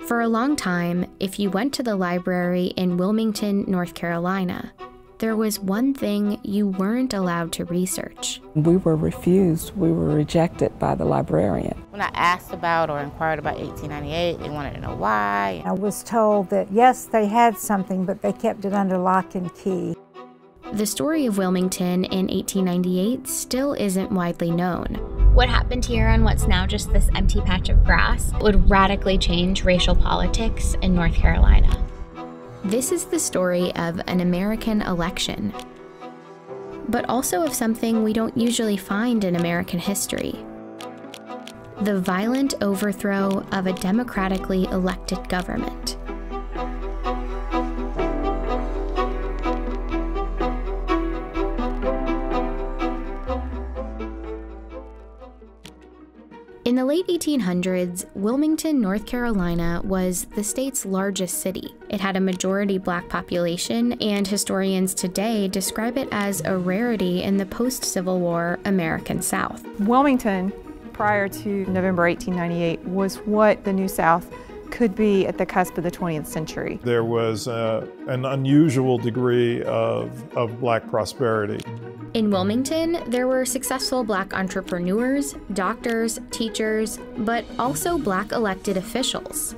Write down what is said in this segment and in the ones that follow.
For a long time, if you went to the library in Wilmington, North Carolina, there was one thing you weren't allowed to research. We were refused. We were rejected by the librarian. When I asked about or inquired about 1898, they wanted to know why. I was told that, yes, they had something, but they kept it under lock and key. The story of Wilmington in 1898 still isn't widely known. What happened here on what's now just this empty patch of grass would radically change racial politics in North Carolina. This is the story of an American election, but also of something we don't usually find in American history: the violent overthrow of a democratically elected government. In the late 1800s, Wilmington, North Carolina was the state's largest city. It had a majority black population, and historians today describe it as a rarity in the post-Civil War American South. Wilmington, prior to November 1898, was what the New South could be at the cusp of the 20th century. There was an unusual degree of black prosperity. In Wilmington, there were successful black entrepreneurs, doctors, teachers, but also black elected officials.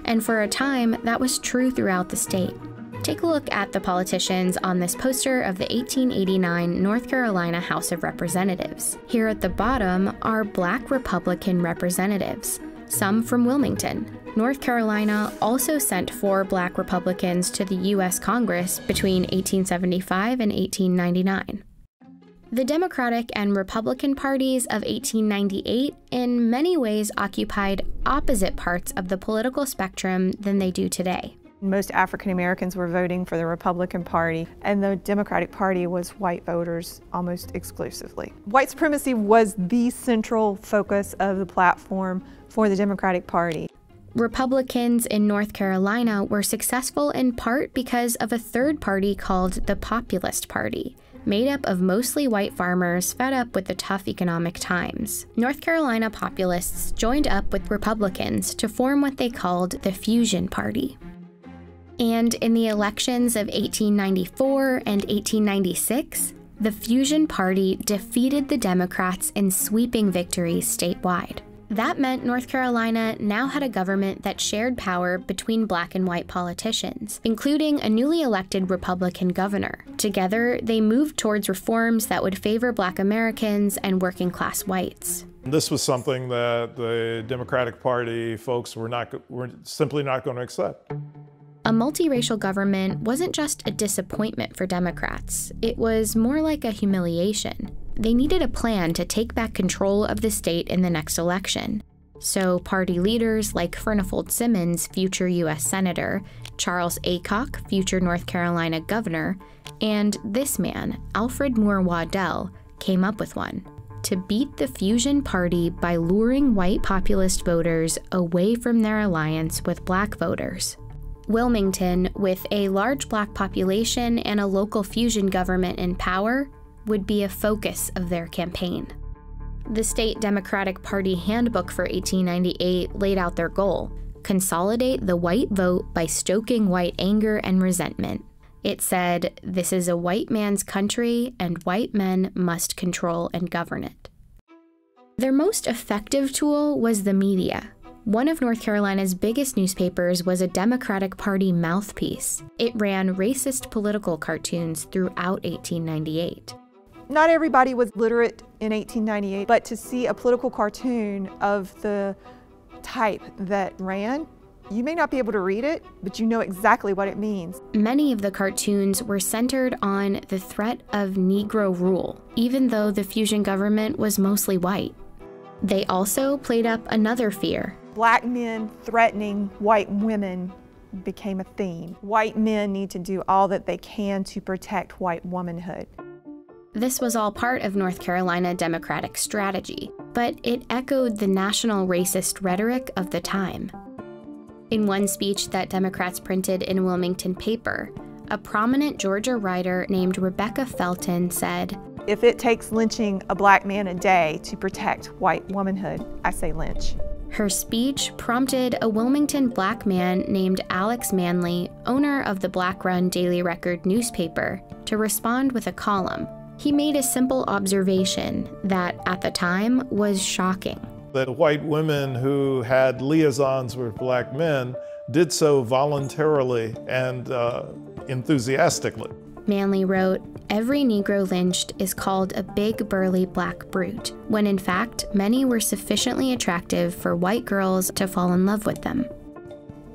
And for a time, that was true throughout the state. Take a look at the politicians on this poster of the 1889 North Carolina House of Representatives. Here at the bottom are black Republican representatives, some from Wilmington. North Carolina also sent 4 black Republicans to the U.S. Congress between 1875 and 1899. The Democratic and Republican parties of 1898 in many ways occupied opposite parts of the political spectrum than they do today. Most African Americans were voting for the Republican Party, and the Democratic Party was white voters almost exclusively. White supremacy was the central focus of the platform for the Democratic Party. Republicans in North Carolina were successful in part because of a third party called the Populist Party, made up of mostly white farmers fed up with the tough economic times. North Carolina populists joined up with Republicans to form what they called the Fusion Party. And in the elections of 1894 and 1896, the Fusion Party defeated the Democrats in sweeping victories statewide. That meant North Carolina now had a government that shared power between black and white politicians, including a newly elected Republican governor. Together, they moved towards reforms that would favor black Americans and working class whites. This was something that the Democratic Party folks were simply not going to accept. A multiracial government wasn't just a disappointment for Democrats. It was more like a humiliation. They needed a plan to take back control of the state in the next election. So party leaders like Furnifold Simmons, future U.S. Senator, Charles Aycock, future North Carolina governor, and this man, Alfred Moore Waddell, came up with one: to beat the Fusion Party by luring white populist voters away from their alliance with black voters. Wilmington, with a large black population and a local fusion government in power, would be a focus of their campaign. The state Democratic Party handbook for 1898 laid out their goal: consolidate the white vote by stoking white anger and resentment. It said, "This is a white man's country, and white men must control and govern it." Their most effective tool was the media. One of North Carolina's biggest newspapers was a Democratic Party mouthpiece. It ran racist political cartoons throughout 1898. Not everybody was literate in 1898, but to see a political cartoon of the type that ran, you may not be able to read it, but you know exactly what it means. Many of the cartoons were centered on the threat of Negro rule, even though the fusion government was mostly white. They also played up another fear. Black men threatening white women became a theme. White men need to do all that they can to protect white womanhood. This was all part of North Carolina Democratic strategy, but it echoed the national racist rhetoric of the time. In one speech that Democrats printed in a Wilmington paper, a prominent Georgia writer named Rebecca Felton said, "If it takes lynching a black man a day to protect white womanhood, I say lynch." Her speech prompted a Wilmington black man named Alex Manley, owner of the Black-run Daily Record newspaper, to respond with a column. He made a simple observation that, at the time, was shocking. That white women who had liaisons with black men did so voluntarily and enthusiastically. Manley wrote, "Every Negro lynched is called a big burly black brute, when in fact many were sufficiently attractive for white girls to fall in love with them."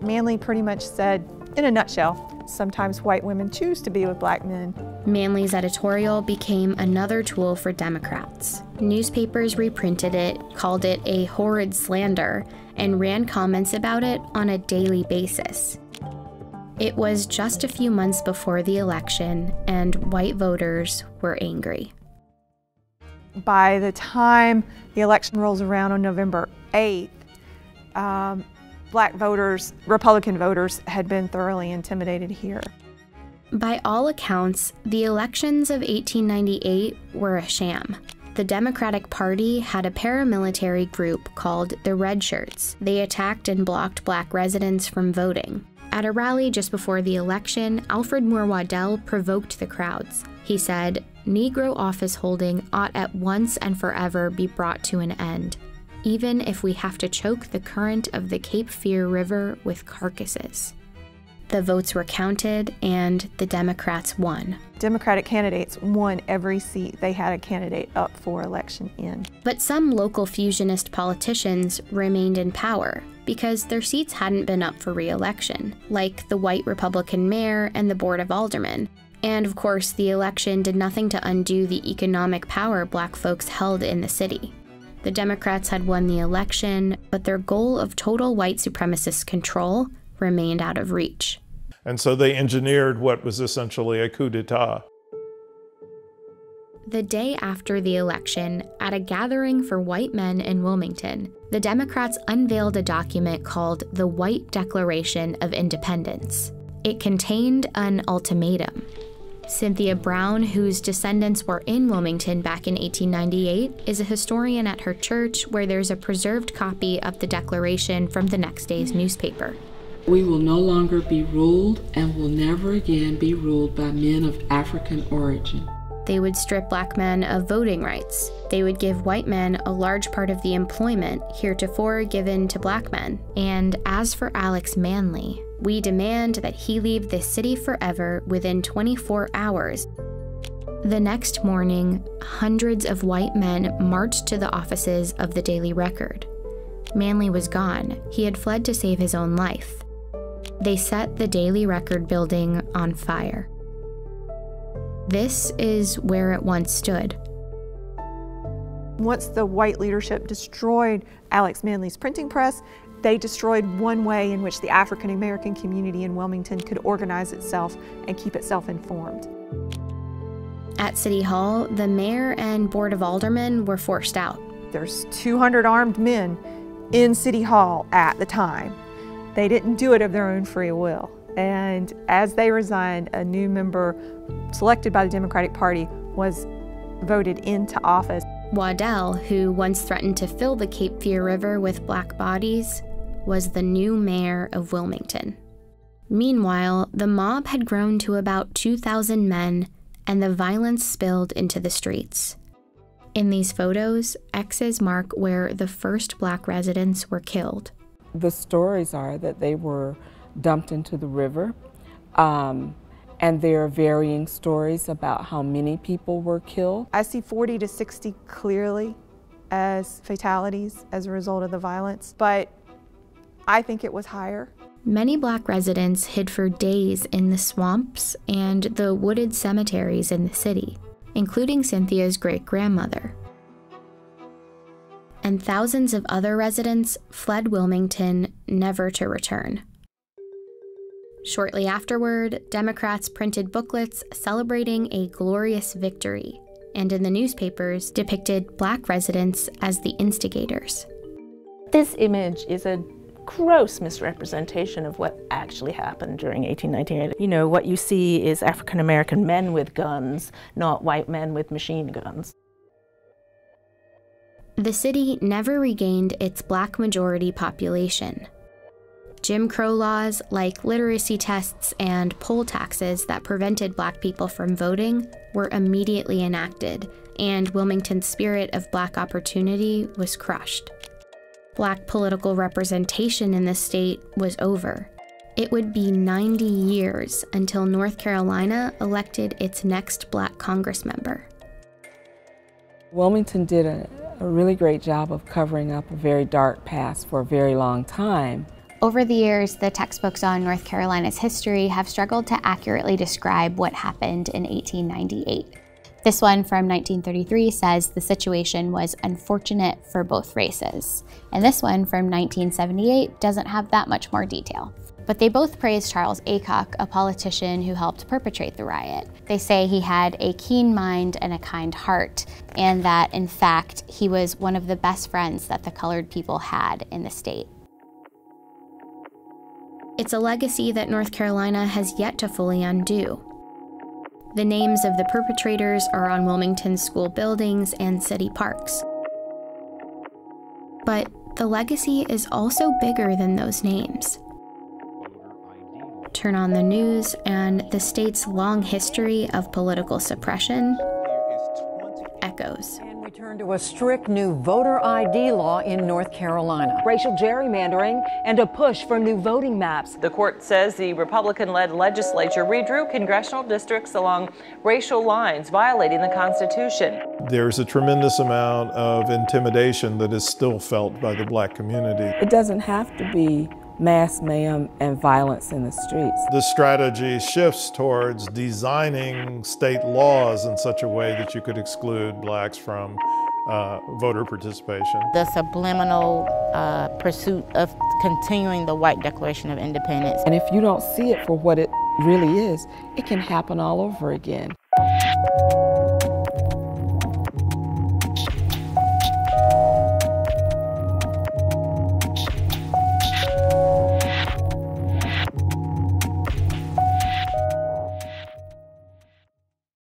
Manley pretty much said, in a nutshell, sometimes white women choose to be with black men. Manley's editorial became another tool for Democrats. Newspapers reprinted it, called it a horrid slander, and ran comments about it on a daily basis. It was just a few months before the election, and white voters were angry. By the time the election rolls around on November 8th, black voters, Republican voters, had been thoroughly intimidated here. By all accounts, the elections of 1898 were a sham. The Democratic Party had a paramilitary group called the Red Shirts. They attacked and blocked black residents from voting. At a rally just before the election, Alfred Moore Waddell provoked the crowds. He said, "Negro office holding ought at once and forever be brought to an end, even if we have to choke the current of the Cape Fear River with carcasses." The votes were counted, and the Democrats won. Democratic candidates won every seat they had a candidate up for election in. But some local fusionist politicians remained in power because their seats hadn't been up for re-election, like the white Republican mayor and the Board of Aldermen. And of course, the election did nothing to undo the economic power black folks held in the city. The Democrats had won the election, but their goal of total white supremacist control remained out of reach. And so they engineered what was essentially a coup d'etat. The day after the election, at a gathering for white men in Wilmington, the Democrats unveiled a document called the White Declaration of Independence. It contained an ultimatum. Cynthia Brown, whose descendants were in Wilmington back in 1898, is a historian at her church where there's a preserved copy of the declaration from the next day's newspaper. "We will no longer be ruled and will never again be ruled by men of African origin." They would strip black men of voting rights. They would give white men a large part of the employment heretofore given to black men. And as for Alex Manley, "We demand that he leave this city forever within 24 hours. The next morning, hundreds of white men marched to the offices of the Daily Record. Manley was gone. He had fled to save his own life. They set the Daily Record building on fire. This is where it once stood. Once the white leadership destroyed Alex Manley's printing press, they destroyed one way in which the African American community in Wilmington could organize itself and keep itself informed. At City Hall, the mayor and Board of Aldermen were forced out. There's 200 armed men in City Hall at the time. They didn't do it of their own free will. And as they resigned, a new member selected by the Democratic Party was voted into office. Waddell, who once threatened to fill the Cape Fear River with black bodies, was the new mayor of Wilmington. Meanwhile, the mob had grown to about 2,000 men, and the violence spilled into the streets. In these photos, X's mark where the first black residents were killed. The stories are that they were dumped into the river, and there are varying stories about how many people were killed. I see 40 to 60 clearly as fatalities as a result of the violence, but I think it was higher. Many black residents hid for days in the swamps and the wooded cemeteries in the city, including Cynthia's great-grandmother. And thousands of other residents fled Wilmington, never to return. Shortly afterward, Democrats printed booklets celebrating a glorious victory, and in the newspapers depicted black residents as the instigators. This image is a gross misrepresentation of what actually happened during 1898. You know, what you see is African American men with guns, not white men with machine guns. The city never regained its black majority population. Jim Crow laws like literacy tests and poll taxes that prevented black people from voting were immediately enacted, and Wilmington's spirit of black opportunity was crushed. Black political representation in the state was over. It would be 90 years until North Carolina elected its next black Congress member. Wilmington did a really great job of covering up a very dark past for a very long time. Over the years, the textbooks on North Carolina's history have struggled to accurately describe what happened in 1898. This one from 1933 says the situation was unfortunate for both races. And this one from 1978 doesn't have that much more detail. But they both praise Charles Aycock, a politician who helped perpetrate the riot. They say he had a keen mind and a kind heart, and that, in fact, he was one of the best friends that the colored people had in the state. It's a legacy that North Carolina has yet to fully undo. The names of the perpetrators are on Wilmington's school buildings and city parks. But the legacy is also bigger than those names. Turn on the news, and the state's long history of political suppression echoes. We turn to a strict new voter ID law in North Carolina. Racial gerrymandering and a push for new voting maps. The court says the Republican-led legislature redrew congressional districts along racial lines, violating the Constitution. There's a tremendous amount of intimidation that is still felt by the black community. It doesn't have to be mass mayhem and violence in the streets. The strategy shifts towards designing state laws in such a way that you could exclude blacks from voter participation. The subliminal pursuit of continuing the white Declaration of Independence. And if you don't see it for what it really is, it can happen all over again.